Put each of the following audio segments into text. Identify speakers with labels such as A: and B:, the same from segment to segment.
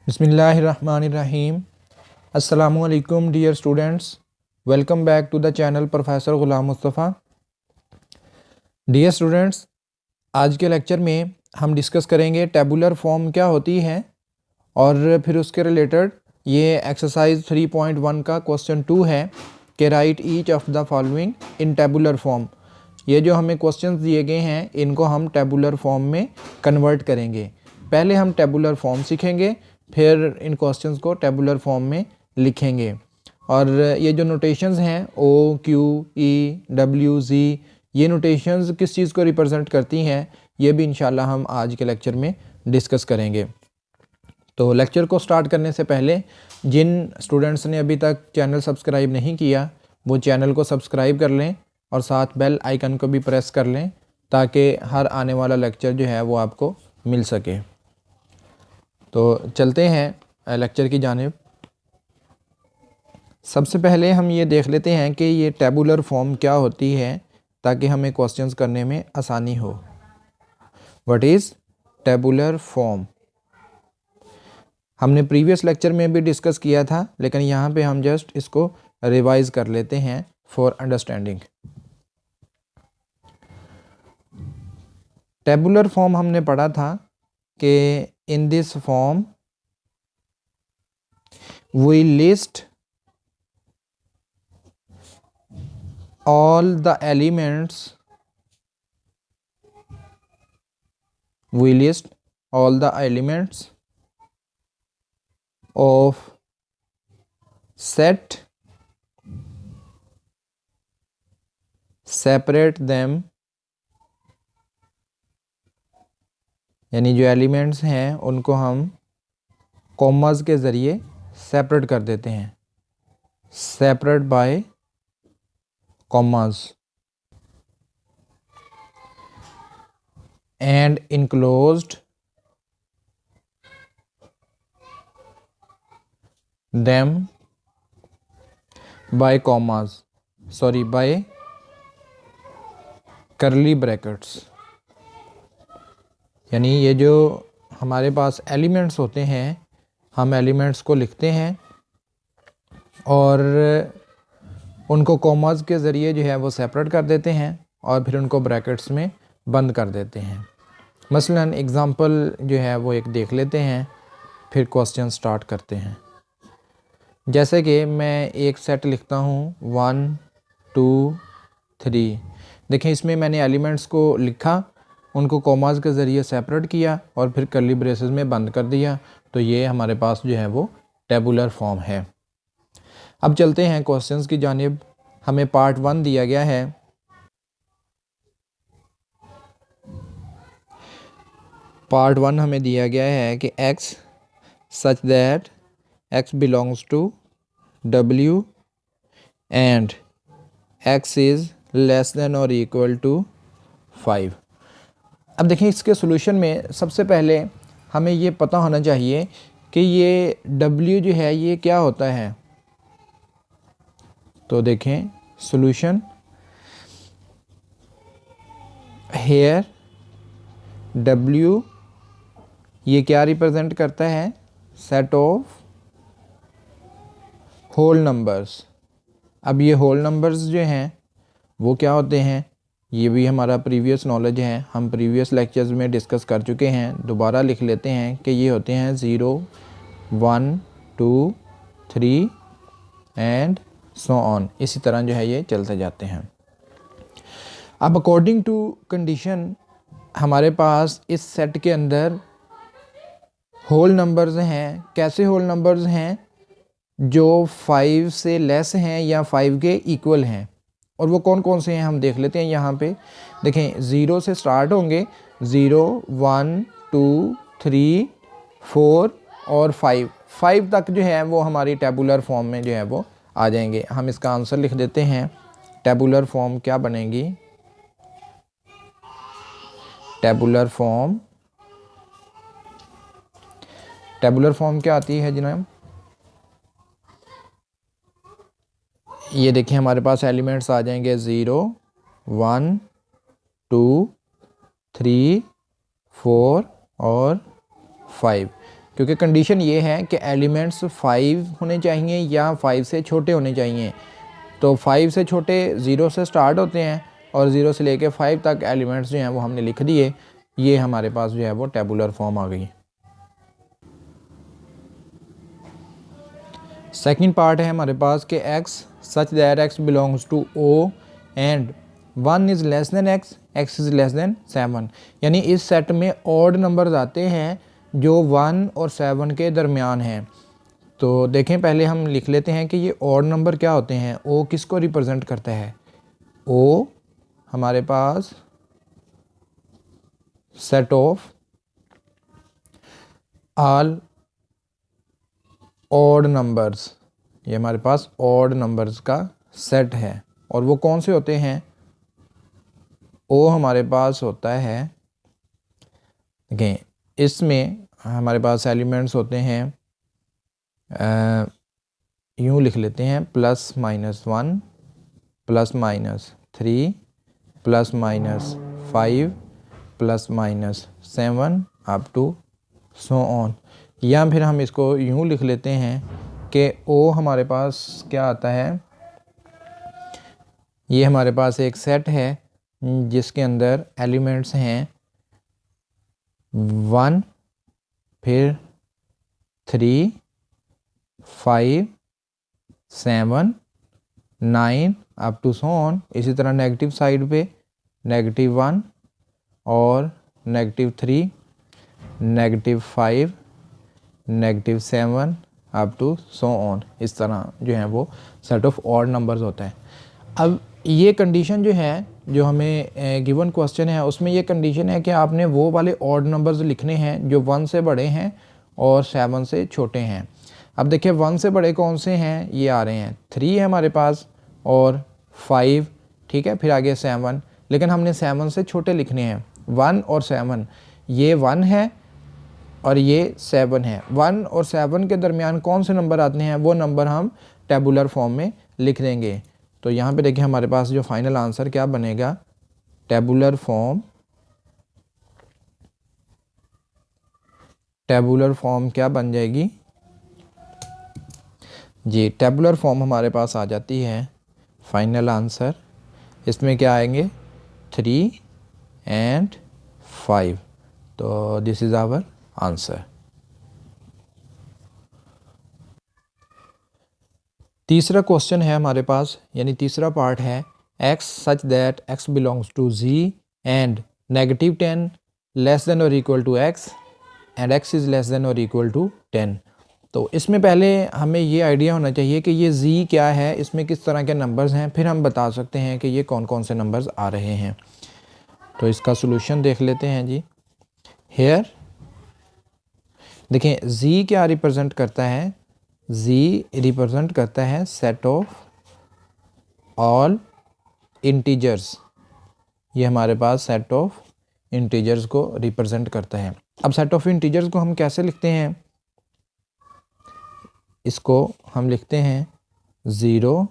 A: बिस्मिल्लाहिर्रहमानिर्रहीम। अस्सलामुअलैकुम dear students, welcome back to the channel professor Ghulam Mustafa. Dear students, आज के लेक्चर में हम डिस्कस करेंगे टेबुलर फॉर्म क्या होती है और फिर उसके रिलेटेड ये एक्सरसाइज 3.1 का क्वेश्चन 2 है कि right each of the following in tabular form. ये जो हमें क्वेश्चंस दिए गए हैं इनको हम टेबुलर फॉर्म में कन्वर्ट करेंगे। पहले हम टेबुलर फॉर्म सीखेंगे, फिर इन क्वेश्चंस को टेबुलर फॉर्म में लिखेंगे। और ये जो नोटेशंस हैं ओ, क्यू, ई, डब्ल्यू, जी, ये नोटेशंस किस चीज़ को रिप्रेजेंट करती हैं ये भी इंशाल्लाह हम आज के लेक्चर में डिस्कस करेंगे। तो लेक्चर को स्टार्ट करने से पहले जिन स्टूडेंट्स ने अभी तक चैनल सब्सक्राइब नहीं किया वो चैनल को सब्सक्राइब कर लें और साथ बेल आइकन को भी प्रेस कर लें ताकि हर आने वाला लेक्चर जो है वो आपको मिल सके। तो चलते हैं लेक्चर की जानिब। सबसे पहले हम ये देख लेते हैं कि ये टेबुलर फॉर्म क्या होती है ताकि हमें क्वेश्चंस करने में आसानी हो। What is tabular form? हमने प्रीवियस लेक्चर में भी डिस्कस किया था, लेकिन यहाँ पे हम जस्ट इसको रिवाइज कर लेते हैं फॉर अंडरस्टैंडिंग। टेबुलर फॉर्म हमने पढ़ा था कि in this form we list all the elements of set, separate them, यानी जो एलिमेंट्स हैं उनको हम कॉमास के ज़रिए सेपरेट कर देते हैं, separate by commas, and enclosed them by commas, sorry bye करली ब्रैकेट्स। यानी ये जो हमारे पास एलिमेंट्स होते हैं हम एलिमेंट्स को लिखते हैं और उनको कॉमास के ज़रिए जो है वो सेपरेट कर देते हैं और फिर उनको ब्रैकेट्स में बंद कर देते हैं। मसलन एग्ज़ाम्पल जो है वो एक देख लेते हैं, फिर क्वेश्चन स्टार्ट करते हैं। जैसे कि मैं एक सेट लिखता हूँ 1 2 3। देखें इसमें मैंने एलिमेंट्स को लिखा, उनको कॉमास के ज़रिए सेपरेट किया और फिर कर्ली ब्रेसेस में बंद कर दिया, तो ये हमारे पास जो है वो टेबुलर फॉर्म है। अब चलते हैं क्वेश्चंस की जानिब। हमें पार्ट 1 दिया गया है। पार्ट 1 हमें दिया गया है कि x such that x belongs to w and x is less than और इक्वल टू 5। अब देखें इसके सॉल्यूशन में सबसे पहले हमें ये पता होना चाहिए कि ये w जो है ये क्या होता है। तो देखें सॉल्यूशन हेयर w ये क्या रिप्रेजेंट करता है, सेट ऑफ होल नंबर्स। अब ये होल नंबर्स जो हैं वो क्या होते हैं ये भी हमारा प्रीवियस नॉलेज है, हम प्रीवियस लेक्चर्स में डिस्कस कर चुके हैं। दोबारा लिख लेते हैं कि ये होते हैं 0 1 2 3 एंड सो ऑन। इसी तरह जो है ये चलते जाते हैं। अब अकॉर्डिंग टू कंडीशन हमारे पास इस सेट के अंदर होल नंबर्स हैं। कैसे होल नंबर्स हैं? जो 5 से लेस हैं या 5 के इक्वल हैं। और वो कौन कौन से हैं हम देख लेते हैं। यहाँ पे देखें 0 से स्टार्ट होंगे, 0 1 2 3 4 और 5 तक जो है वो हमारी टेबुलर फॉर्म में जो है वो आ जाएंगे। हम इसका आंसर लिख देते हैं। टेबुलर फॉर्म क्या बनेगी? टेबुलर फॉर्म क्या आती है जनाब? ये देखिए हमारे पास एलिमेंट्स आ जाएंगे 0 1 2 3 4 और 5। क्योंकि कंडीशन ये है कि एलिमेंट्स 5 होने चाहिए या 5 से छोटे होने चाहिए। तो 5 से छोटे 0 से स्टार्ट होते हैं और 0 से लेके 5 तक एलिमेंट्स जो हैं वो हमने लिख दिए। ये हमारे पास जो है वो टेबुलर फॉर्म आ गई। सेकंड पार्ट है हमारे पास कि x such that x belongs to O and 1 is less than x, x is less than 7। यानी इस सेट में ऑड नंबर्स आते हैं जो 1 और 7 के दरमियान हैं। तो देखें, पहले हम लिख लेते हैं कि ये ऑड नंबर क्या होते हैं। O किसको रिप्रेजेंट करता है? O हमारे पास set of all odd numbers, ये हमारे पास ऑड नंबर्स का सेट है। और वो कौन से होते हैं? O हमारे पास होता है, देखें इसमें हमारे पास एलिमेंट्स होते हैं, यूँ लिख लेते हैं +-1 +-3 +-5 +-7 अप टू सो ऑन। या फिर हम इसको यूँ लिख लेते हैं कि O हमारे पास क्या आता है, ये हमारे पास एक सेट है जिसके अंदर एलिमेंट्स हैं 1, फिर 3, 5, 7, 9 अप टू सो ऑन। इसी तरह नेगेटिव साइड पे -1 और -3, -5, -7 अप टू सो ऑन। इस तरह जो है वो सेट ऑफ ऑड नंबर्स होता है। अब ये कंडीशन जो है, जो हमें गिवन क्वेश्चन है उसमें ये कंडीशन है कि आपने वो वाले ऑड नंबर्स लिखने हैं जो 1 से बड़े हैं और 7 से छोटे हैं। अब देखिए 1 से बड़े कौन से हैं, ये आ रहे हैं 3 है हमारे पास और 5, ठीक है, फिर आगे 7, लेकिन हमने 7 से छोटे लिखने हैं। 1 और 7, ये 1 है और ये 7 है। 1 और 7 के दरमियान कौन से नंबर आते हैं, वो नंबर हम टेबुलर फॉर्म में लिख देंगे। तो यहाँ पे देखिए हमारे पास जो फाइनल आंसर क्या बनेगा, टेबुलर फॉर्म क्या बन जाएगी जी, टेबुलर फॉर्म हमारे पास आ जाती है। फाइनल आंसर इसमें क्या आएंगे, 3 एंड 5। तो दिस इज़ आवर आंसर। तीसरा क्वेश्चन है हमारे पास, यानी तीसरा पार्ट है x such that x belongs to z and -10 less than और equal to x and x is less than और इक्वल टू 10। तो इसमें पहले हमें ये आइडिया होना चाहिए कि ये z क्या है, इसमें किस तरह के नंबर्स हैं, फिर हम बता सकते हैं कि ये कौन कौन से नंबर्स आ रहे हैं। तो इसका सॉल्यूशन देख लेते हैं जी। हेयर देखें z क्या रिप्रेजेंट करता है, z रिप्रेजेंट करता है सेट ऑफ ऑल इंटीजर्स। ये हमारे पास सेट ऑफ इंटीजर्स को रिप्रेजेंट करता है। अब सेट ऑफ इंटीजर्स को हम कैसे लिखते हैं, इसको हम लिखते हैं 0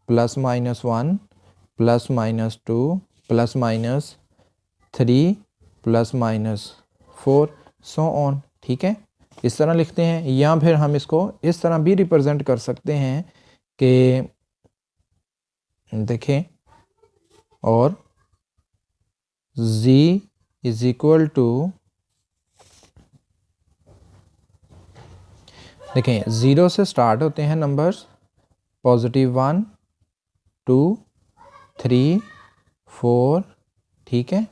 A: +-1 +-2 +-3 +-4 सो ऑन, ठीक है, इस तरह लिखते हैं। या फिर हम इसको इस तरह भी रिप्रेजेंट कर सकते हैं कि देखें, और z इज इक्वल टू, देखें 0 से स्टार्ट होते हैं नंबर्स, +1 2 3 4, ठीक है,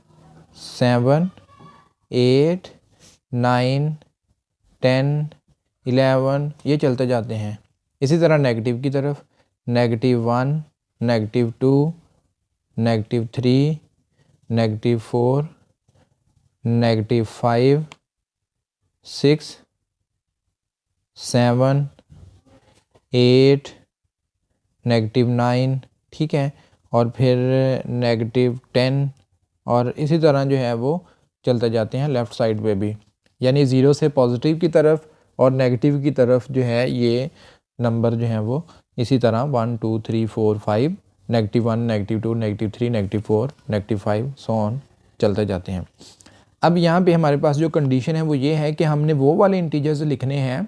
A: 7 8 9 10 11, ये चलते जाते हैं। इसी तरह नेगेटिव की तरफ -1 -2 -3 -4 -5 6 7 8 -9, ठीक है, और फिर -10, और इसी तरह जो है वो चलते जाते हैं लेफ़्ट साइड पे भी। यानी 0 से पॉजिटिव की तरफ और नेगेटिव की तरफ जो है ये नंबर जो हैं वो इसी तरह 1 2 3 4 5 -1 -2 -3 -4 -5 सो ऑन चलते जाते हैं। अब यहाँ पे हमारे पास जो कंडीशन है वो ये है कि हमने वो वाले इंटीजर्स लिखने हैं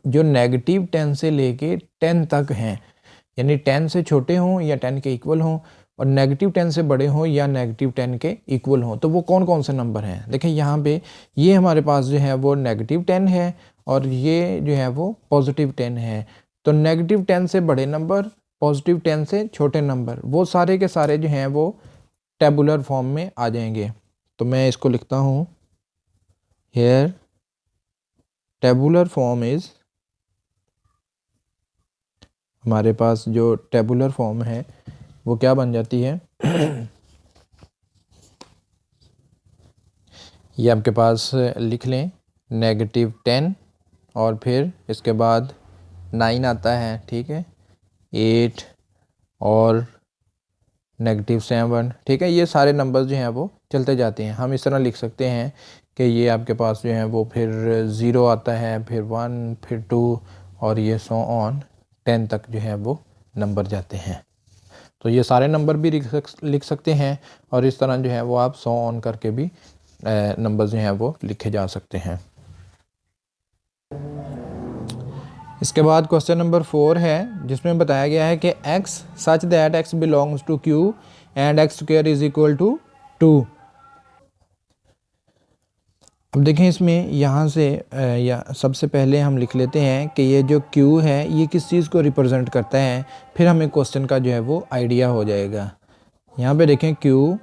A: जो नेगेटिव 10 से लेके 10 तक हैं, यानी 10 से छोटे हों या 10 के इक्वल हों, और नेगेटिव 10 से बड़े हों या नेगेटिव 10 के इक्वल हों। तो वो कौन कौन से नंबर हैं? देखिए यहाँ पे ये हमारे पास जो है वो नेगेटिव 10 है और ये जो है वो पॉजिटिव 10 है। तो नेगेटिव 10 से बड़े नंबर, पॉजिटिव 10 से छोटे नंबर, वो सारे के सारे जो हैं वो टेबुलर फॉर्म में आ जाएंगे। तो मैं इसको लिखता हूँ, हेयर टेबुलर फॉर्म इज़, हमारे पास जो टेबुलर फॉर्म है वो क्या बन जाती है ये आपके पास लिख लें, नेगेटिव 10 और फिर इसके बाद 9 आता है, ठीक है, 8 और नेगेटिव 7, ठीक है। ये सारे नंबर्स जो हैं वो चलते जाते हैं। हम इस तरह लिख सकते हैं कि ये आपके पास जो है वो फिर 0 आता है, फिर 1, फिर 2 और ये सो ऑन 10 तक जो है वो नंबर जाते हैं। तो ये सारे नंबर भी लिख सकते हैं और इस तरह जो है वो आप सो ऑन करके भी नंबर जो हैं वो लिखे जा सकते हैं। इसके बाद क्वेश्चन नंबर 4 है जिसमें बताया गया है कि x such that x belongs to q and x square is equal to 2। अब देखें इसमें यहाँ से या सबसे पहले हम लिख लेते हैं कि ये जो q है ये किस चीज़ को रिप्रेजेंट करता है, फिर हमें क्वेश्चन का जो है वो आइडिया हो जाएगा। यहाँ पे देखें q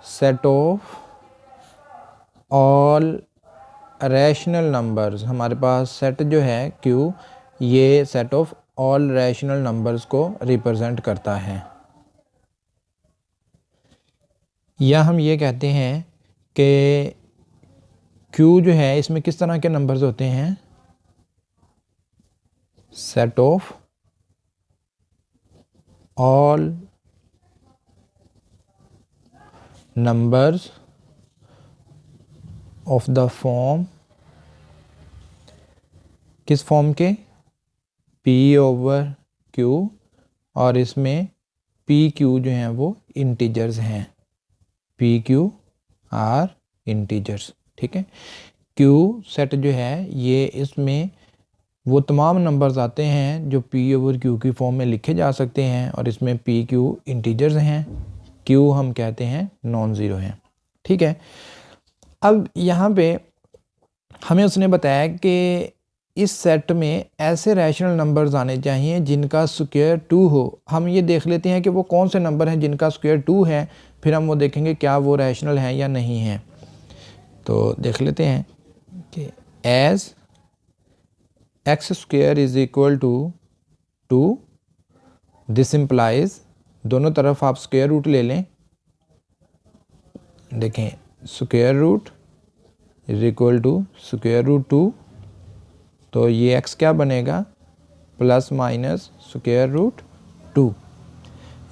A: set of all rational numbers, हमारे पास सेट जो है q ये set of all rational numbers को रिप्रेजेंट करता है। या हम ये कहते हैं कि q जो है इसमें किस तरह के नंबर्स होते हैं, set of all numbers of the form, किस फॉर्म के, p ओवर q, और इसमें p q जो हैं वो इंटीजर्स हैं, p q आर इंटीजर्स, ठीक है। q सेट जो है ये इसमें वो तमाम नंबर्स आते हैं जो p ओवर q की फॉर्म में लिखे जा सकते हैं और इसमें p q इंटीजर्स हैं, q हम कहते हैं नॉन ज़ीरो हैं, ठीक है। अब यहाँ पे हमें उसने बताया कि इस सेट में ऐसे रैशनल नंबर्स आने चाहिए जिनका स्क्वायर 2 हो। हम ये देख लेते हैं कि वो कौन से नंबर हैं जिनका स्क्वायर 2 है, फिर हम वो देखेंगे क्या वो रैशनल हैं या नहीं हैं। तो देख लेते हैं कि as x square is equal to 2, this implies, दोनों तरफ आप स्क्वायर रूट ले लें, देखें square root is equal to square root 2, तो ये x क्या बनेगा, प्लस माइनस स्क्वायर रूट 2।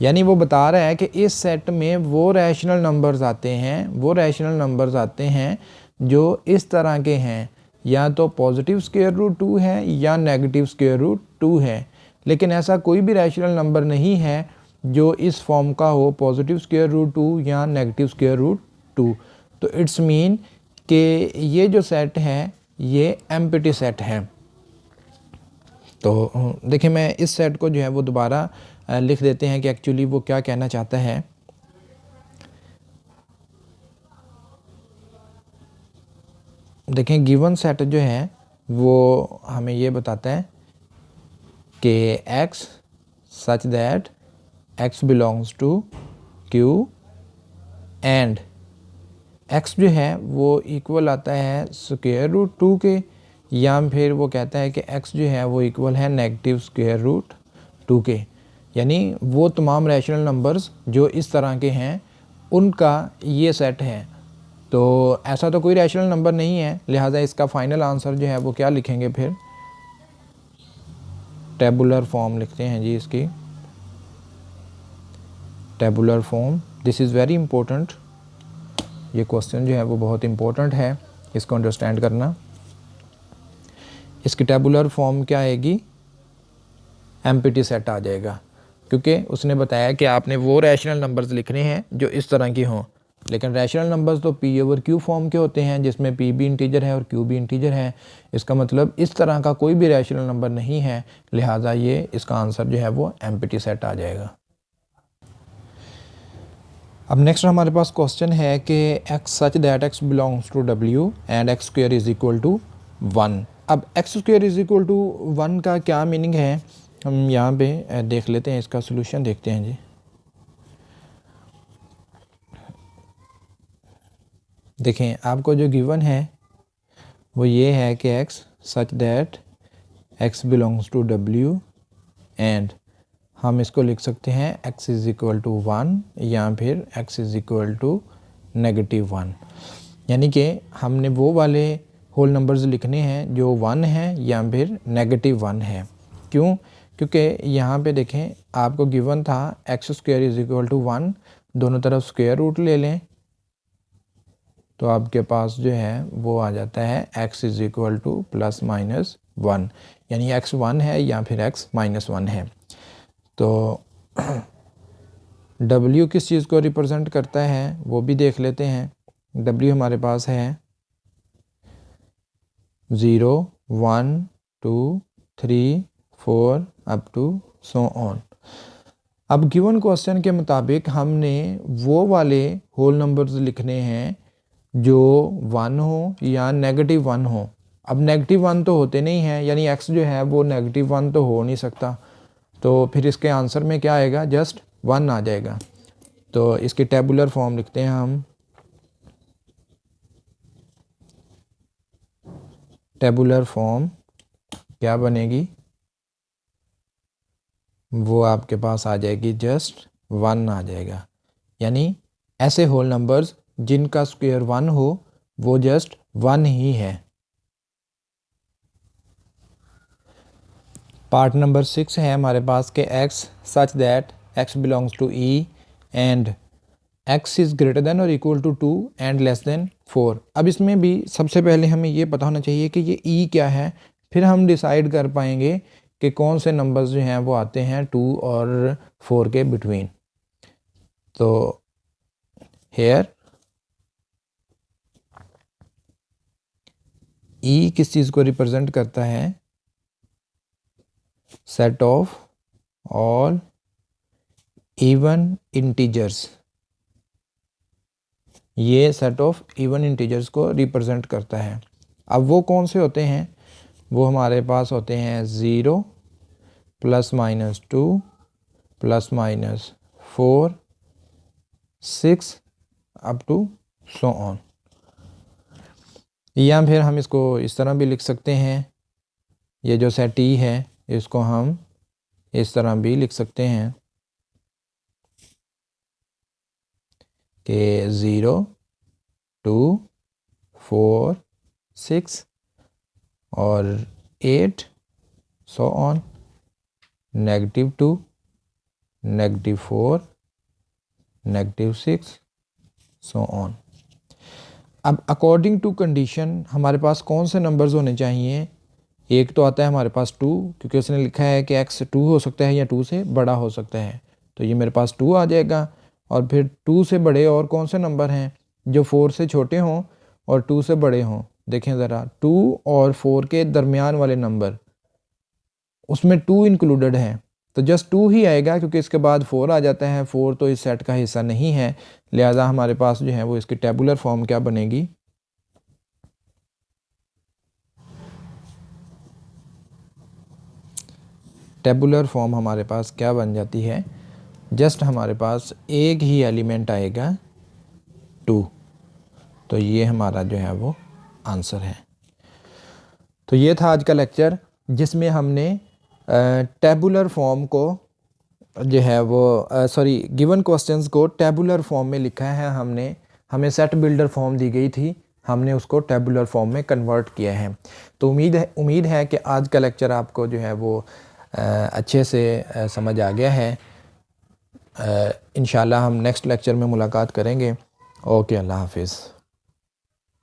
A: यानी वो बता रहा है कि इस सेट में वो रैशनल नंबर्स आते हैं, वो रैशनल नंबर्स आते हैं जो इस तरह के हैं, या तो पॉजिटिव स्क्वायर रूट 2 है या नेगेटिव स्क्वायर रूट 2 है। लेकिन ऐसा कोई भी रैशनल नंबर नहीं है जो इस फॉर्म का हो, पॉजिटिव स्क्वायर रूट 2 या नेगेटिव स्क्वायर रूट 2। तो इट्स मीन कि ये जो सेट है ये एम्प्टी सेट है। तो देखिए मैं इस सेट को जो है वो दोबारा लिख देते हैं कि एक्चुअली वो क्या कहना चाहता है। देखें गिवन सेट जो है वो हमें ये बताता है कि x such that x belongs to q and x जो है वो इक्वल आता है स्क्वायर रूट 2 के, या फिर वो कहता है कि x जो है वो इक्वल है नेगेटिव स्क्वायर रूट 2 के। यानी वो तमाम रैशनल नंबर्स जो इस तरह के हैं उनका ये सेट है। तो ऐसा तो कोई रैशनल नंबर नहीं है, लिहाजा इसका फाइनल आंसर जो है वो क्या लिखेंगे, फिर टेबुलर फॉर्म लिखते हैं जी इसकी, tabular form. This is very important, ये क्वेश्चन जो है वो बहुत इंपॉर्टेंट है, इसको अंडरस्टैंड करना। इसकी टेबुलर फॉर्म क्या आएगी, एम्प्टी सेट आ जाएगा, क्योंकि उसने बताया कि आपने वो रैशनल नंबर्स लिखने हैं जो इस तरह की हों। लेकिन रैशनल नंबर्स तो पी ओवर क्यू फॉर्म के होते हैं, जिसमें पी भी इंटीजर है और क्यू भी इंटीजर है। इसका मतलब इस तरह का कोई भी रैशनल नंबर नहीं है, लिहाजा ये इसका आंसर जो है वो एम्प्टी सेट आ जाएगा। अब नेक्स्ट हमारे पास क्वेश्चन है कि x such that x belongs to डब्ल्यू and x square is equal to 1। अब x square is equal to 1 का क्या मीनिंग है, हम यहाँ पे देख लेते हैं, इसका सोल्यूशन देखते हैं जी। देखें, आपको जो गिवन है वो ये है कि x such that x belongs to डब्ल्यू एंड हम इसको लिख सकते हैं x इज़ इक्वल टू 1 या फिर x इज़ इक्वल टू -1। यानी कि हमने वो वाले होल नंबर्स लिखने हैं जो 1 है या फिर -1 है। क्यों? क्योंकि यहाँ पे देखें, आपको गिवन था x square is equal to 1, दोनों तरफ स्क्वायर रूट ले लें तो आपके पास जो है वो आ जाता है x इज़ इक्वल टू +-1, यानी x 1 है या फिर x -1 है। तो W किस चीज़ को रिप्रेजेंट करता है वो भी देख लेते हैं। W हमारे पास है 0, 1, 2, 3, 4 अप टू सो ऑन। अब गिवन क्वेश्चन के मुताबिक हमने वो वाले होल नंबर्स लिखने हैं जो 1 हो या -1 हो। अब -1 तो होते नहीं हैं, यानी x जो है वो -1 तो हो नहीं सकता, तो फिर इसके आंसर में क्या आएगा, जस्ट 1 आ जाएगा। तो इसकी टेबुलर फॉर्म लिखते हैं हम। टेबुलर फॉर्म क्या बनेगी, वो आपके पास आ जाएगी जस्ट 1 आ जाएगा। यानी ऐसे होल नंबर्स जिनका स्क्वायर 1 हो वो जस्ट 1 ही है। पार्ट नंबर 6 है हमारे पास के x such that x belongs to e and x is greater than और equal to 2 and less than 4। अब इसमें भी सबसे पहले हमें ये पता होना चाहिए कि ये e क्या है, फिर हम डिसाइड कर पाएंगे कि कौन से नंबर्स जो हैं वो आते हैं 2 और 4 के बिटवीन। तो हेयर e किस चीज़ को रिप्रेजेंट करता है, set of all even integers. ये सेट ऑफ इवन इंटीजर्स को रिप्रेजेंट करता है। अब वो कौन से होते हैं, वो हमारे पास होते हैं 0, +-2, +-4, 6 अप टू सो ऑन। या फिर हम इसको इस तरह भी लिख सकते हैं, ये जो सेट ई है इसको हम इस तरह भी लिख सकते हैं कि 0, 2, 4, 6 और 8 सो ऑन, -2, -4, -6 सो ऑन। अब अकॉर्डिंग टू कंडीशन हमारे पास कौन से नंबर्स होने चाहिए, एक तो आता है हमारे पास 2, क्योंकि उसने लिखा है कि x 2 हो सकता है या 2 से बड़ा हो सकता है, तो ये मेरे पास 2 आ जाएगा। और फिर 2 से बड़े और कौन से नंबर हैं जो 4 से छोटे हों और 2 से बड़े हों। देखें ज़रा, 2 और 4 के दरमियान वाले नंबर, उसमें 2 इंक्लूडेड है, तो जस्ट 2 ही आएगा, क्योंकि इसके बाद 4 आ जाता है। 4 तो इस सेट का हिस्सा नहीं है, लिहाजा हमारे पास जो है वो इसकी टेबुलर फॉर्म क्या बनेगी, टेबुलर फॉर्म हमारे पास क्या बन जाती है, जस्ट हमारे पास एक ही एलिमेंट आएगा 2। तो ये हमारा जो है वो आंसर है। तो ये था आज का लेक्चर, जिसमें हमने टेबुलर फॉर्म को जो है वो गिवन क्वेश्चंस को टेबुलर फॉर्म में लिखा है। हमें सेट बिल्डर फॉर्म दी गई थी, हमने उसको टेबुलर फॉर्म में कन्वर्ट किया है। तो उम्मीद है कि आज का लेक्चर आपको जो है वो अच्छे से समझ आ गया है। इंशाल्लाह हम नेक्स्ट लेक्चर में मुलाकात करेंगे। ओके, अल्लाह हाफिज़।